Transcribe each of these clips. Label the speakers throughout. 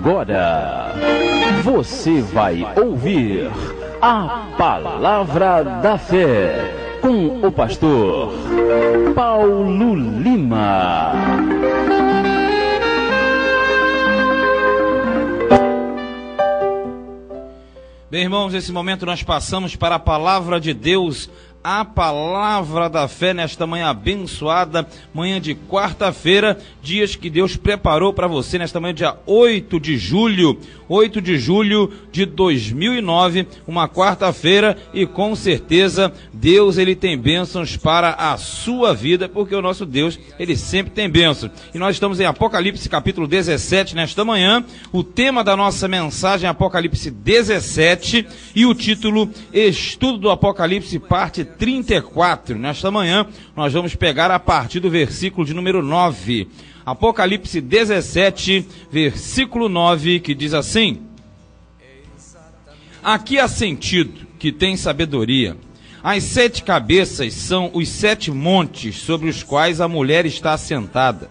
Speaker 1: Agora você vai ouvir a Palavra da Fé com o pastor Paulo Lima.
Speaker 2: Bem, irmãos, nesse momento nós passamos para a Palavra de Deus, a Palavra da Fé, nesta manhã abençoada, manhã de quarta-feira, dias que Deus preparou para você, nesta manhã, dia 8 de julho de 2009, uma quarta-feira, e com certeza Deus, ele tem bênçãos para a sua vida, porque o nosso Deus, ele sempre tem bênçãos. E nós estamos em Apocalipse capítulo 17 nesta manhã. O tema da nossa mensagem é Apocalipse 17 e o título Estudo do Apocalipse, parte 34. Nesta manhã nós vamos pegar a partir do versículo de número 9. Apocalipse 17, versículo 9, que diz assim: Aqui há sentido que tem sabedoria. As 7 cabeças são os 7 montes sobre os quais a mulher está assentada.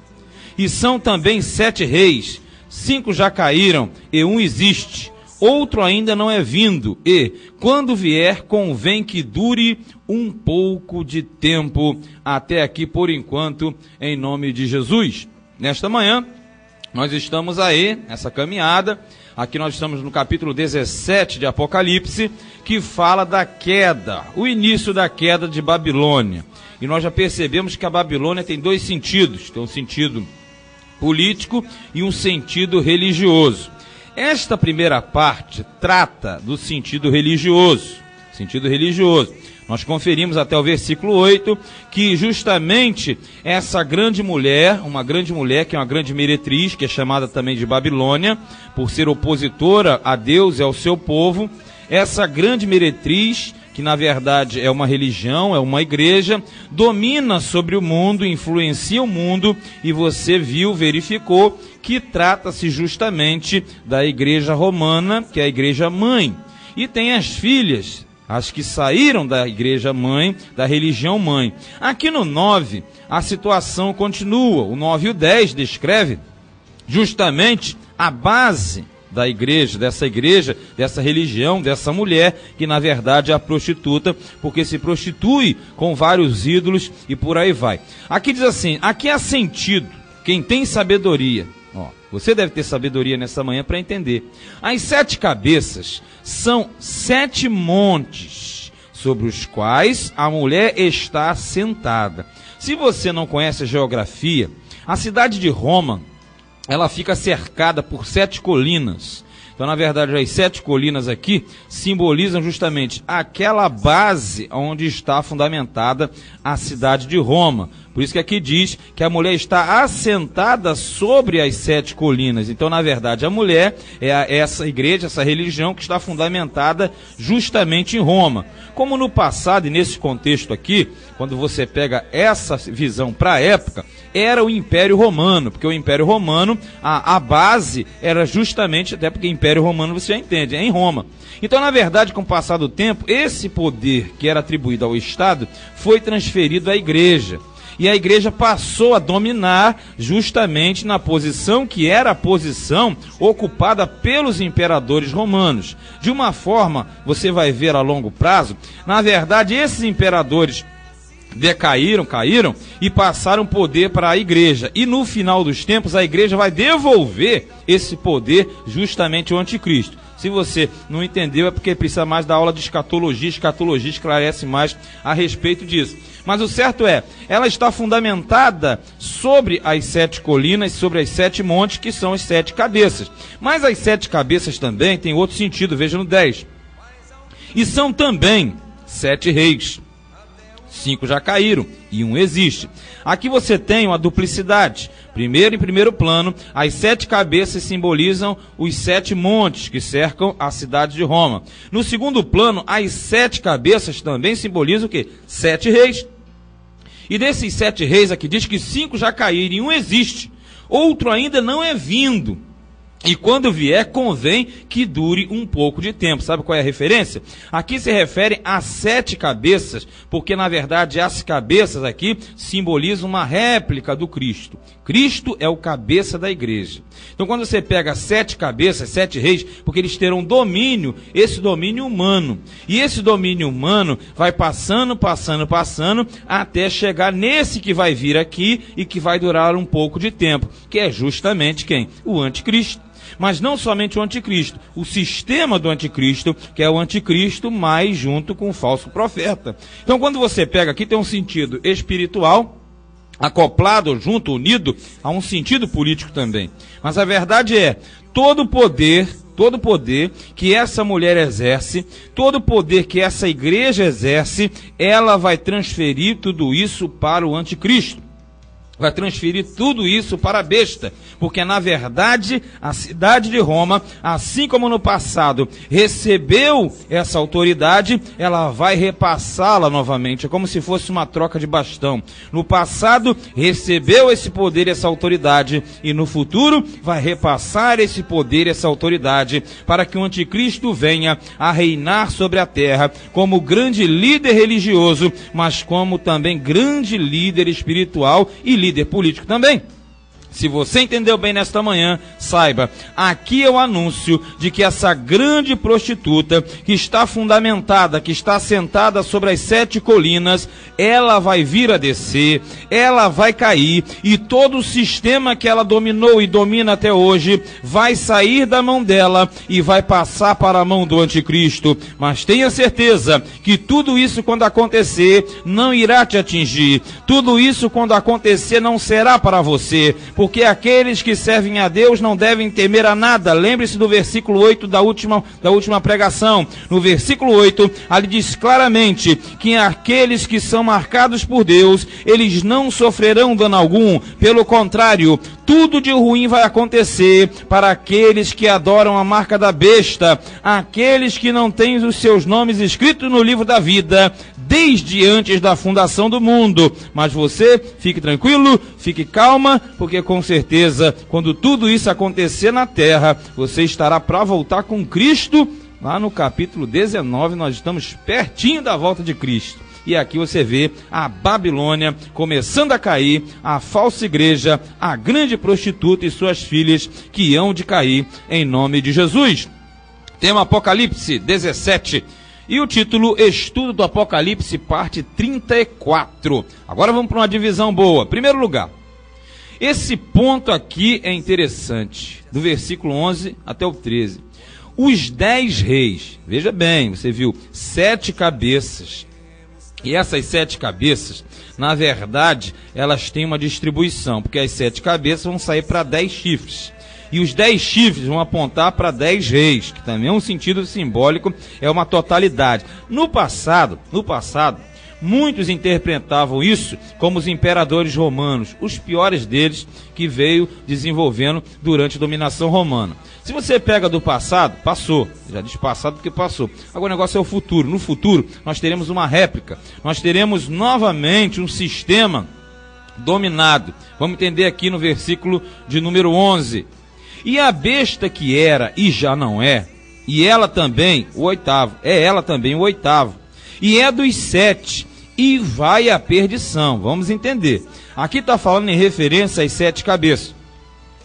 Speaker 2: E são também 7 reis. 5 já caíram e 1 existe. Outro ainda não é vindo, e, quando vier, convém que dure um pouco de tempo. Até aqui, por enquanto, em nome de Jesus. Nesta manhã, nós estamos aí, nessa caminhada. Aqui nós estamos no capítulo 17 de Apocalipse, que fala da queda, o início da queda de Babilônia. E nós já percebemos que a Babilônia tem 2 sentidos. Tem um sentido político e um sentido religioso. Esta primeira parte trata do sentido religioso. Nós conferimos até o versículo 8, que justamente essa grande mulher, uma grande mulher que é uma grande meretriz, que é chamada também de Babilônia, por ser opositora a Deus e ao seu povo, essa grande meretriz, que na verdade é uma religião, é uma igreja, domina sobre o mundo, influencia o mundo, e você verificou que trata-se justamente da igreja romana, que é a igreja mãe. E tem as filhas, as que saíram da igreja mãe, da religião mãe. Aqui no 9, a situação continua. O 9 e o 10 descreve justamente a base da igreja, dessa religião, dessa mulher, que na verdade é a prostituta, porque se prostitui com vários ídolos e por aí vai. Aqui diz assim: aqui há sentido, quem tem sabedoria. Você deve ter sabedoria nessa manhã para entender. As 7 cabeças são 7 montes sobre os quais a mulher está sentada. Se você não conhece a geografia, a cidade de Roma, ela fica cercada por 7 colinas. Então, na verdade, as 7 colinas aqui simbolizam justamente aquela base onde está fundamentada a cidade de Roma. Por isso que aqui diz que a mulher está assentada sobre as 7 colinas. Então, na verdade, a mulher é essa igreja, essa religião que está fundamentada justamente em Roma. Como no passado, e nesse contexto aqui, quando você pega essa visão para a época, era o Império Romano, porque o Império Romano, a base era justamente, até porque Império Romano você já entende, é em Roma. Então, na verdade, com o passar do tempo, esse poder que era atribuído ao Estado foi transferido à igreja. E a igreja passou a dominar justamente na posição que era a posição ocupada pelos imperadores romanos. De uma forma, você vai ver a longo prazo, na verdade, esses imperadores caíram e passaram poder para a igreja. E no final dos tempos, a igreja vai devolver esse poder justamente ao anticristo. Se você não entendeu, é porque precisa mais da aula de escatologia. Escatologia esclarece mais a respeito disso. Mas o certo é, ela está fundamentada sobre as 7 colinas, sobre as 7 montes, que são as 7 cabeças. Mas as 7 cabeças também têm outro sentido, veja no 10. E são também 7 reis. 5 já caíram e 1 existe. Aqui você tem uma duplicidade. Primeiro, em primeiro plano, as 7 cabeças simbolizam os 7 montes que cercam a cidade de Roma. No segundo plano, as 7 cabeças também simbolizam o quê? 7 reis. E desses 7 reis aqui diz que 5 já caíram e 1 existe. Outro ainda não é vindo. E quando vier, convém que dure um pouco de tempo. Sabe qual é a referência? Aqui se refere a 7 cabeças, porque na verdade as cabeças aqui simbolizam uma réplica do Cristo. Cristo é o cabeça da igreja. Então quando você pega 7 cabeças, 7 reis, porque eles terão domínio, esse domínio humano. E esse domínio humano vai passando, até chegar nesse que vai vir aqui e que vai durar um pouco de tempo, que é justamente quem? O anticristo. Mas não somente o anticristo, o sistema do anticristo, que é o anticristo mais junto com o falso profeta. Então quando você pega aqui, tem um sentido espiritual, acoplado, junto, unido, a um sentido político também. Mas a verdade é, todo poder que essa mulher exerce, todo poder que essa igreja exerce, ela vai transferir tudo isso para o anticristo. Vai transferir tudo isso para a besta, porque na verdade a cidade de Roma, assim como no passado recebeu essa autoridade, ela vai repassá-la novamente, é como se fosse uma troca de bastão. No passado recebeu esse poder e essa autoridade, e no futuro vai repassar esse poder e essa autoridade, para que o anticristo venha a reinar sobre a terra, como grande líder religioso, mas como também grande líder espiritual e líder político também. Se você entendeu bem nesta manhã, saiba, aqui é o anúncio de que essa grande prostituta, que está fundamentada, que está sentada sobre as 7 colinas, ela vai vir a descer, ela vai cair, e todo o sistema que ela dominou e domina até hoje, vai sair da mão dela e vai passar para a mão do anticristo. Mas tenha certeza que tudo isso, quando acontecer, não irá te atingir. Tudo isso, quando acontecer, não será para você, porque aqueles que servem a Deus não devem temer a nada. Lembre-se do versículo 8 da última pregação. No versículo 8, ali diz claramente que aqueles que são marcados por Deus, eles não sofrerão dano algum. Pelo contrário, tudo de ruim vai acontecer para aqueles que adoram a marca da besta, aqueles que não têm os seus nomes escritos no livro da vida, desde antes da fundação do mundo. Mas você, fique tranquilo, fique calma, porque com certeza, quando tudo isso acontecer na terra, você estará para voltar com Cristo. Lá no capítulo 19, nós estamos pertinho da volta de Cristo. E aqui você vê a Babilônia começando a cair, a falsa igreja, a grande prostituta e suas filhas que hão de cair em nome de Jesus. Tema Apocalipse 17. E o título, Estudo do Apocalipse, parte 34. Agora vamos para uma divisão boa. Primeiro lugar, esse ponto aqui é interessante, do versículo 11 até o 13. Os 10 reis, veja bem, você viu, 7 cabeças. E essas 7 cabeças, na verdade, elas têm uma distribuição, porque as 7 cabeças vão sair para 10 chifres. E os 10 chifres vão apontar para 10 reis, que também é um sentido simbólico, é uma totalidade. No passado, muitos interpretavam isso como os imperadores romanos, os piores deles que veio desenvolvendo durante a dominação romana. Se você pega do passado, passou, já diz passado porque passou. Agora o negócio é o futuro. No futuro nós teremos uma réplica, nós teremos novamente um sistema dominado. Vamos entender aqui no versículo de número 11. E a besta que era e já não é, e ela também, o oitavo, é ela também o oitavo, e é dos 7, e vai à perdição. Vamos entender. Aqui está falando em referência às 7 cabeças.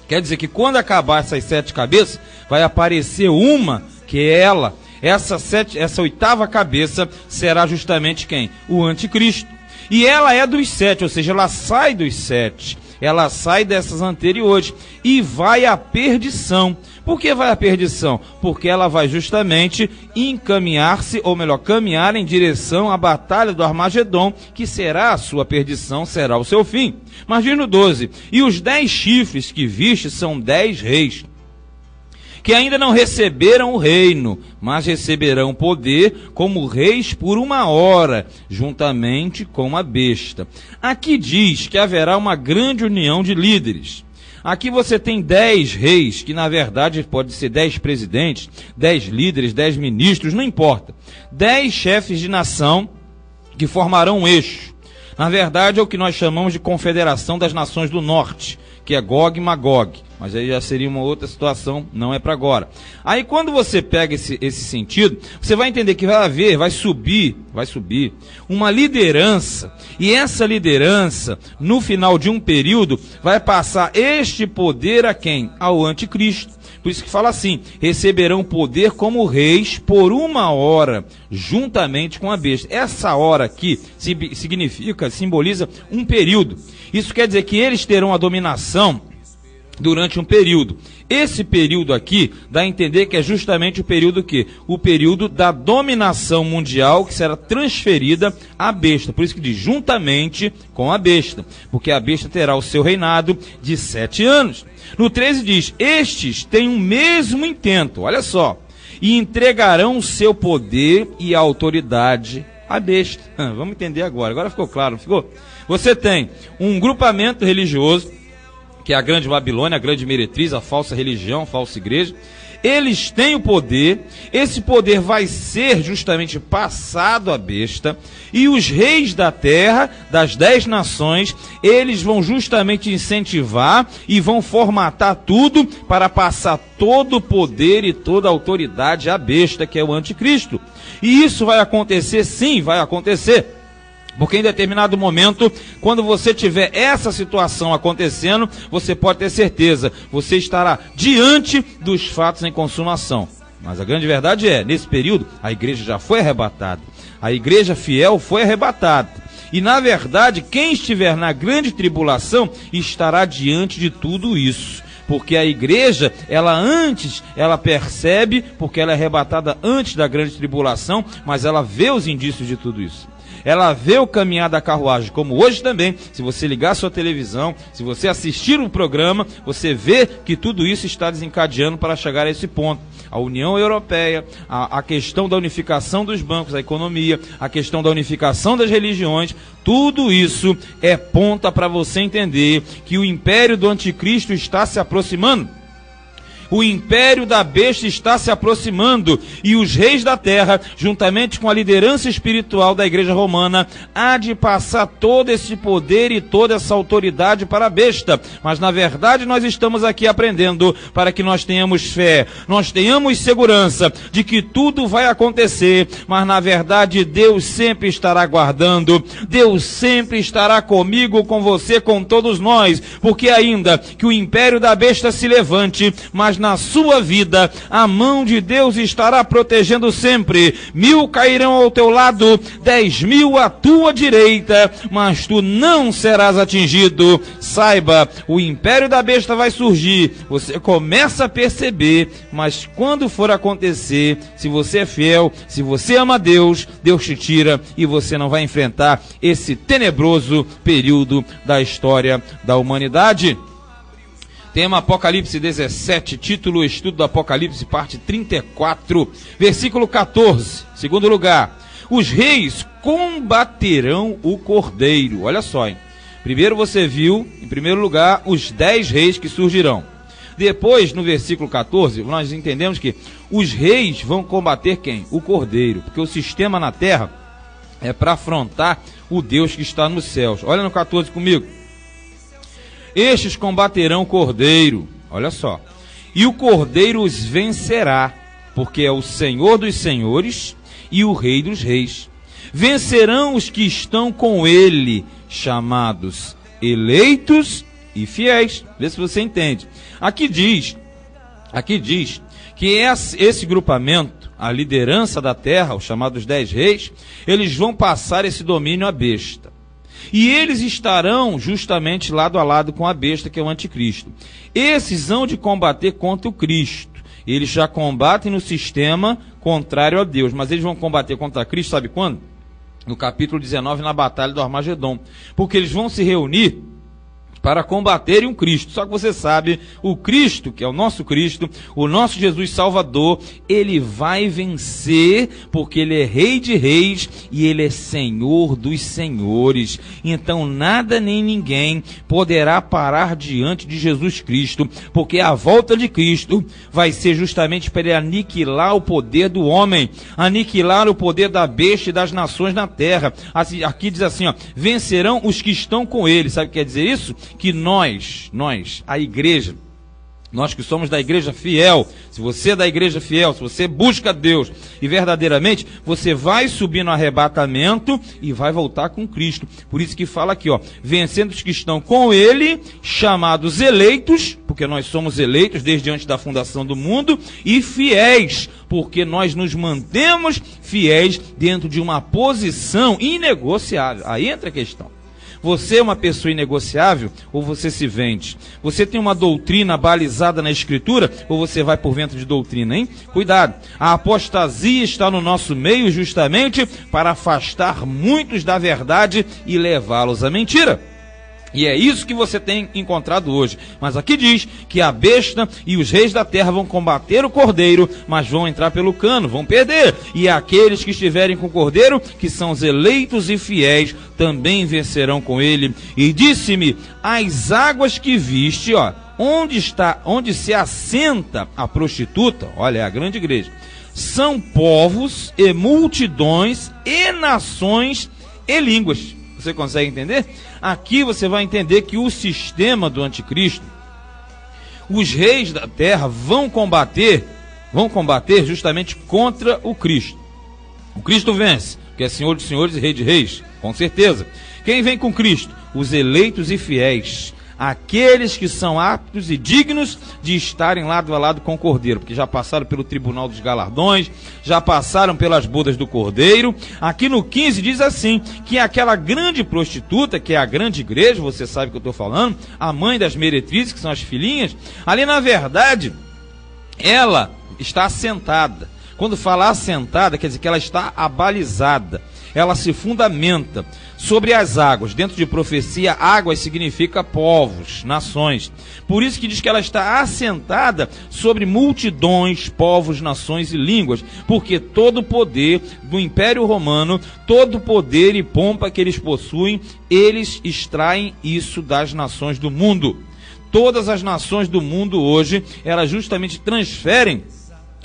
Speaker 2: Quer dizer que quando acabar essas 7 cabeças, vai aparecer uma, que é ela. Essa 8ª cabeça será justamente quem? O anticristo. E ela é dos 7, ou seja, ela sai dos 7. Ela sai dessas anteriores e vai à perdição. Por que vai à perdição? Porque ela vai justamente encaminhar-se, ou melhor, caminhar em direção à batalha do Armagedon, que será a sua perdição, será o seu fim. Mas diz no 12, e os 10 chifres que viste são 10 reis, que ainda não receberam o reino, mas receberão poder como reis por 1 hora, juntamente com a besta. Aqui diz que haverá uma grande união de líderes. Aqui você tem 10 reis, que na verdade pode ser 10 presidentes, 10 líderes, 10 ministros, não importa. 10 chefes de nação que formarão um eixo. Na verdade é o que nós chamamos de Confederação das Nações do Norte, que é Gog e Magog. mas aí já seria uma outra situação, não é para agora. Aí quando você pega esse sentido, você vai entender que vai subir uma liderança, e essa liderança, no final de um período, vai passar este poder a quem? Ao anticristo. Por isso que fala assim, receberão poder como reis por 1 hora, juntamente com a besta. Essa hora aqui simboliza um período. Isso quer dizer que eles terão a dominação durante um período. Esse período aqui dá a entender que é justamente o período que? O período da dominação mundial que será transferida à besta. Por isso que diz juntamente com a besta, porque a besta terá o seu reinado de 7 anos. No 13 diz, estes têm o mesmo intento, olha só, e entregarão o seu poder e a autoridade à besta. Vamos entender agora ficou claro, não ficou? Você tem um grupamento religioso, que é a grande Babilônia, a grande meretriz, a falsa religião, a falsa igreja. Eles têm o poder, esse poder vai ser justamente passado à besta, e os reis da terra, das 10 nações, eles vão justamente incentivar e vão formatar tudo para passar todo o poder e toda a autoridade à besta, que é o anticristo. E isso vai acontecer, sim, vai acontecer. Porque em determinado momento, quando você tiver essa situação acontecendo, você pode ter certeza, você estará diante dos fatos em consumação. Mas a grande verdade é, nesse período, a igreja já foi arrebatada. A igreja fiel foi arrebatada. E na verdade, quem estiver na grande tribulação, estará diante de tudo isso. Porque a igreja, ela percebe, porque ela é arrebatada antes da grande tribulação, mas ela vê os indícios de tudo isso. Ela vê o caminhar da carruagem, como hoje também, se você ligar a sua televisão, se você assistir um programa, você vê que tudo isso está desencadeando para chegar a esse ponto. A União Europeia, a questão da unificação dos bancos, a economia, a questão da unificação das religiões, tudo isso é ponta para você entender que o império do anticristo está se aproximando. O império da besta está se aproximando e os reis da terra, juntamente com a liderança espiritual da igreja romana, há de passar todo esse poder e toda essa autoridade para a besta. Mas na verdade nós estamos aqui aprendendo para que nós tenhamos fé, nós tenhamos segurança de que tudo vai acontecer, mas na verdade Deus sempre estará guardando, Deus sempre estará comigo, com você, com todos nós, porque ainda que o império da besta se levante, mas na sua vida, a mão de Deus estará protegendo sempre. 1000 cairão ao teu lado, 10.000 à tua direita, mas tu não serás atingido. Saiba, o império da besta vai surgir. Você começa a perceber, mas quando for acontecer, se você é fiel, se você ama Deus, Deus te tira e você não vai enfrentar esse tenebroso período da história da humanidade. Tema Apocalipse 17, título Estudo do Apocalipse, parte 34, versículo 14, segundo lugar, os reis combaterão o cordeiro. Olha só, hein? Primeiro você viu, em primeiro lugar, os 10 reis que surgirão. Depois, no versículo 14, nós entendemos que os reis vão combater quem? O cordeiro, porque o sistema na terra é para afrontar o Deus que está nos céus. Olha no 14 comigo. Estes combaterão o cordeiro, olha só, e o cordeiro os vencerá, porque é o Senhor dos senhores e o Rei dos reis. Vencerão os que estão com ele, chamados eleitos e fiéis. Vê se você entende. Aqui diz que esse grupamento, a liderança da terra, os chamados 10 reis, eles vão passar esse domínio à besta. E eles estarão justamente lado a lado com a besta, que é o anticristo. Esses hão de combater contra o Cristo. Eles já combatem no sistema contrário a Deus, mas eles vão combater contra Cristo, sabe quando? No capítulo 19, na batalha do Armagedon. Porque eles vão se reunir para combaterem um Cristo. Só que você sabe, o Cristo, que é o nosso Jesus Salvador, ele vai vencer, porque ele é Rei de reis e ele é Senhor dos senhores. Então nada nem ninguém poderá parar diante de Jesus Cristo, porque a volta de Cristo vai ser justamente para ele aniquilar o poder do homem, aniquilar o poder da besta e das nações na terra. Aqui diz assim, ó, vencerão os que estão com ele. Sabe o que quer dizer isso? Que nós, a igreja, Nós que somos da igreja fiel, se você é da igreja fiel, se você busca Deus e verdadeiramente, você vai subir no arrebatamento e vai voltar com Cristo. Por isso que fala aqui, ó, vencendo os que estão com Ele, chamados eleitos, porque nós somos eleitos desde antes da fundação do mundo, e fiéis, porque nós nos mantemos fiéis dentro de uma posição inegociável. Aí entra a questão. Você é uma pessoa inegociável ou você se vende? Você tem uma doutrina balizada na Escritura ou você vai por vento de doutrina, hein? Cuidado, a apostasia está no nosso meio justamente para afastar muitos da verdade e levá-los à mentira. E é isso que você tem encontrado hoje. Mas aqui diz que a besta e os reis da terra vão combater o cordeiro, mas vão entrar pelo cano, vão perder. E aqueles que estiverem com o cordeiro, que são os eleitos e fiéis, também vencerão com ele. E disse-me, as águas que viste, ó, onde se assenta a prostituta, olha, é a grande igreja, são povos e multidões e nações e línguas. Você consegue entender? Aqui você vai entender que o sistema do anticristo, os reis da terra vão combater justamente contra o Cristo. O Cristo vence, que é Senhor de senhores e Rei de reis, com certeza. Quem vem com Cristo? Os eleitos e fiéis. Aqueles que são aptos e dignos de estarem lado a lado com o Cordeiro, porque já passaram pelo tribunal dos galardões, já passaram pelas bodas do Cordeiro. Aqui no 15 diz assim, que aquela grande prostituta, que é a grande igreja, você sabe o que eu estou falando, a mãe das meretrizes, que são as filhinhas, ali na verdade, ela está assentada. Quando falar assentada, quer dizer que ela está abalizada. Ela se fundamenta sobre as águas. Dentro de profecia, águas significa povos, nações. Por isso que diz que ela está assentada sobre multidões, povos, nações e línguas. Porque todo o poder do Império Romano, todo o poder e pompa que eles possuem, eles extraem isso das nações do mundo. Todas as nações do mundo hoje, elas justamente transferem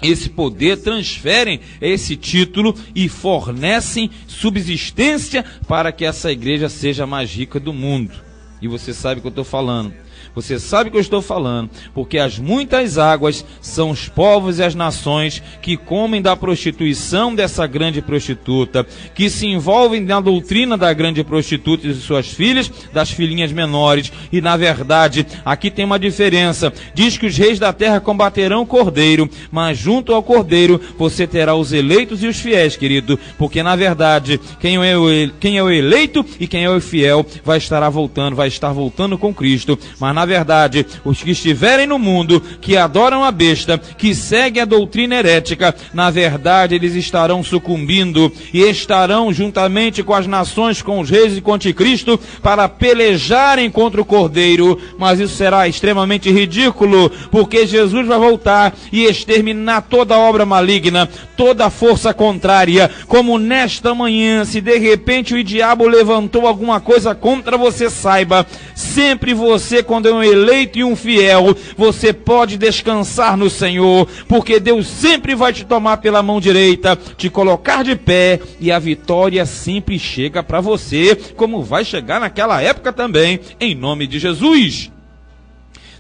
Speaker 2: esse poder, transferem esse título e fornecem subsistência para que essa igreja seja a mais rica do mundo. E você sabe o que eu estou falando. Você sabe o que eu estou falando, porque as muitas águas são os povos e as nações que comem da prostituição dessa grande prostituta, que se envolvem na doutrina da grande prostituta e de suas filhas, das filhinhas menores. E na verdade, aqui tem uma diferença. Diz que os reis da terra combaterão o cordeiro, mas junto ao cordeiro você terá os eleitos e os fiéis, querido, porque na verdade, quem é o eleito e quem é o fiel vai estar voltando com Cristo. Mas na verdade, os que estiverem no mundo, que adoram a besta, que seguem a doutrina herética, na verdade eles estarão sucumbindo e estarão juntamente com as nações, com os reis e com o anticristo, para pelejarem contra o cordeiro. Mas isso será extremamente ridículo, porque Jesus vai voltar e exterminar toda obra maligna, toda força contrária. Como nesta manhã, se de repente o diabo levantou alguma coisa contra você, saiba, sempre você, quando é um eleito e um fiel, você pode descansar no Senhor, porque Deus sempre vai te tomar pela mão direita, te colocar de pé, e a vitória sempre chega para você, como vai chegar naquela época também, em nome de Jesus.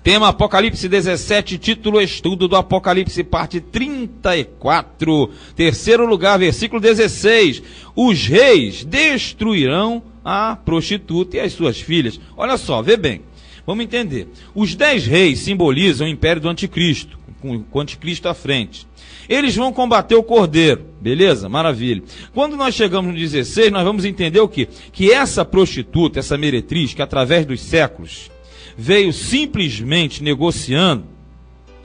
Speaker 2: Tema Apocalipse 17, título Estudo do Apocalipse, parte 34, terceiro lugar, versículo 16. Os reis destruirão a prostituta e as suas filhas. Olha só, vê bem, vamos entender. Os 10 reis simbolizam o império do anticristo, com o anticristo à frente. Eles vão combater o cordeiro, beleza? Maravilha. Quando nós chegamos no 16, nós vamos entender o quê? Que essa prostituta, essa meretriz, que através dos séculos veio simplesmente negociando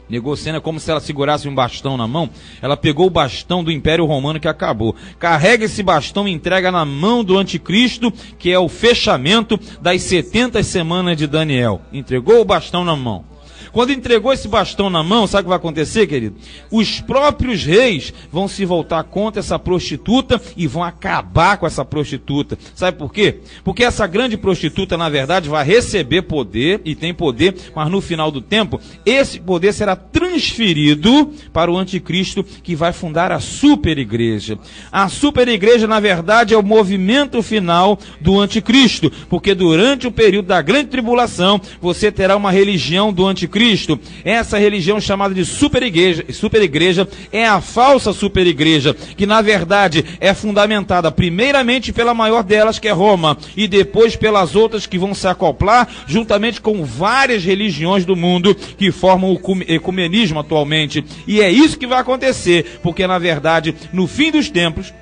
Speaker 2: é como se ela segurasse um bastão na mão. Ela pegou o bastão do Império Romano que acabou, carrega esse bastão e entrega na mão do anticristo, que é o fechamento das 70 semanas de Daniel. Entregou o bastão na mão. Quando entregou esse bastão na mão, sabe o que vai acontecer, querido? Os próprios reis vão se voltar contra essa prostituta e vão acabar com essa prostituta. Sabe por quê? Porque essa grande prostituta, na verdade, vai receber poder, e tem poder, mas no final do tempo, esse poder será transferido para o anticristo, que vai fundar a super igreja. A super igreja, na verdade, é o movimento final do anticristo, porque durante o período da grande tribulação, você terá uma religião do anticristo, anticristo, essa religião chamada de superigreja é a falsa superigreja, que na verdade é fundamentada primeiramente pela maior delas, que é Roma, e depois pelas outras que vão se acoplar, juntamente com várias religiões do mundo que formam o ecumenismo atualmente. E é isso que vai acontecer, porque na verdade, no fim dos tempos,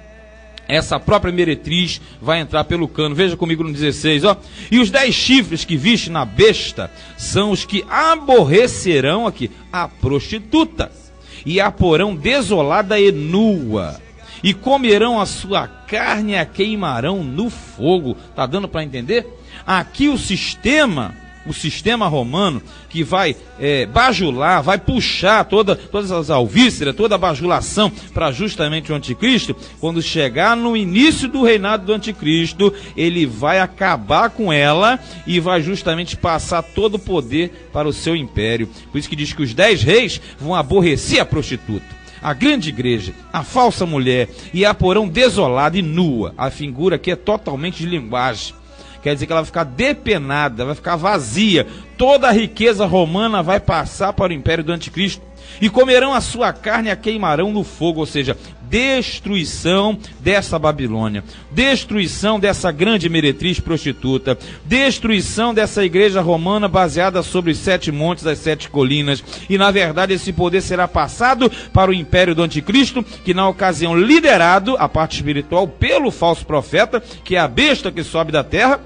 Speaker 2: essa própria meretriz vai entrar pelo cano. Veja comigo no 16, ó. E os 10 chifres que viste na besta são os que aborrecerão aqui a prostituta, e a porão desolada e nua, e comerão a sua carne e a queimarão no fogo. Tá dando para entender? Aqui o sistema romano que vai bajular, vai puxar todas as alvíceras, toda a bajulação para justamente o anticristo. Quando chegar no início do reinado do anticristo, ele vai acabar com ela e vai justamente passar todo o poder para o seu império. Por isso que diz que os 10 reis vão aborrecer a prostituta, a grande igreja, a falsa mulher, e a porão desolada e nua. A figura aqui é totalmente de linguagem. Quer dizer que ela vai ficar depenada, vai ficar vazia. Toda a riqueza romana vai passar para o império do anticristo. E comerão a sua carne e a queimarão no fogo, ou seja, destruição dessa Babilônia, destruição dessa grande meretriz prostituta, destruição dessa igreja romana baseada sobre os 7 montes, as 7 colinas. E na verdade esse poder será passado para o império do anticristo, que na ocasião liderado, a parte espiritual, pelo falso profeta, que é a besta que sobe da terra,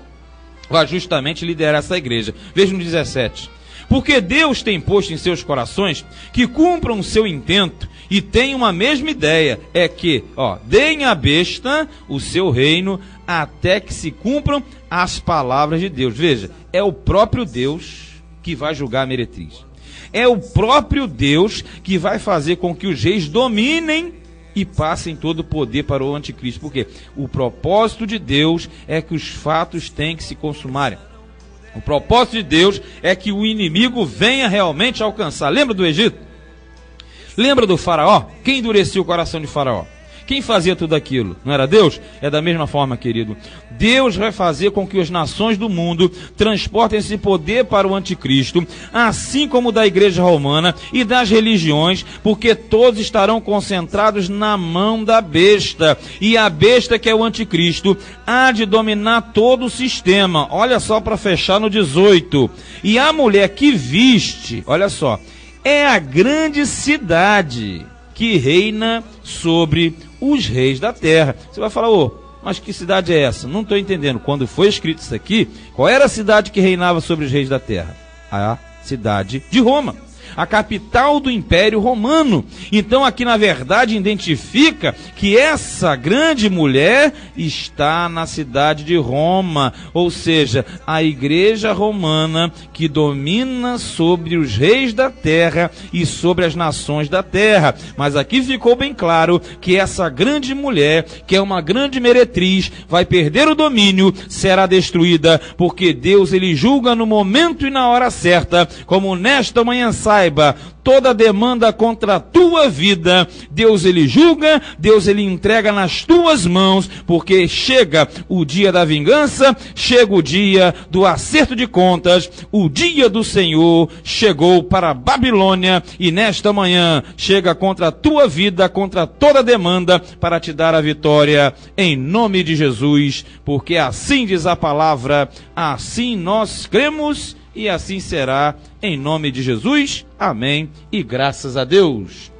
Speaker 2: vai justamente liderar essa igreja. Veja no 17. Porque Deus tem posto em seus corações que cumpram o seu intento e tenham a mesma ideia, é que, deem à besta o seu reino até que se cumpram as palavras de Deus. Veja, é o próprio Deus que vai julgar a meretriz. É o próprio Deus que vai fazer com que os reis dominem e passem todo o poder para o anticristo. Porque o propósito de Deus é que os fatos têm que se consumarem. O propósito de Deus é que o inimigo venha realmente alcançar. Lembra do Egito? Lembra do faraó? Quem endureceu o coração de faraó? Quem fazia tudo aquilo? Não era Deus? É da mesma forma, querido. Deus vai fazer com que as nações do mundo transportem esse poder para o anticristo, assim como da igreja romana e das religiões, porque todos estarão concentrados na mão da besta. E a besta, que é o anticristo, há de dominar todo o sistema. Olha só, para fechar no 18. E a mulher que viste, olha só, é a grande cidade que reina sobre os reis da terra. Você vai falar, mas que cidade é essa? Não estou entendendo. Quando foi escrito isso aqui, qual era a cidade que reinava sobre os reis da terra? A cidade de Roma, a capital do Império Romano. Então aqui na verdade identifica que essa grande mulher está na cidade de Roma, ou seja, a igreja romana que domina sobre os reis da terra e sobre as nações da terra. Mas aqui ficou bem claro que essa grande mulher, que é uma grande meretriz, vai perder o domínio, será destruída, porque Deus ele julga no momento e na hora certa. Como nesta manhã saiba, toda demanda contra a tua vida, Deus ele julga, Deus ele entrega nas tuas mãos, porque chega o dia da vingança, chega o dia do acerto de contas, o dia do Senhor chegou para a Babilônia, e nesta manhã chega contra a tua vida, contra toda demanda, para te dar a vitória, em nome de Jesus, porque assim diz a palavra, assim nós cremos, e assim será, em nome de Jesus. Amém. E graças a Deus.